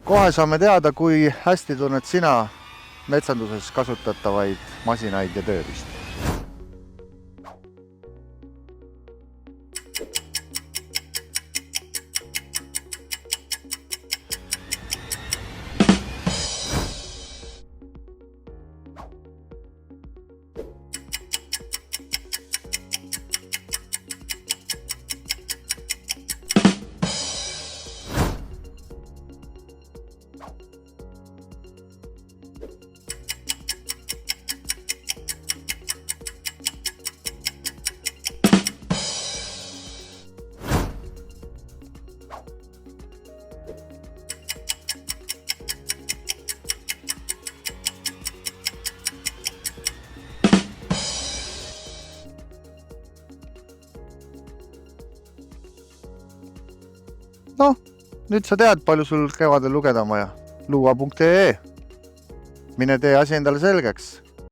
Kohe saame teada, kui hästi tunned sina metsanduses kasutatavaid masinaid ja tööriistu. Noh, nüüd sa tead, palju sul kevadel lugeda on vaja. Luua.ee. Mine tee asi endale selgeks.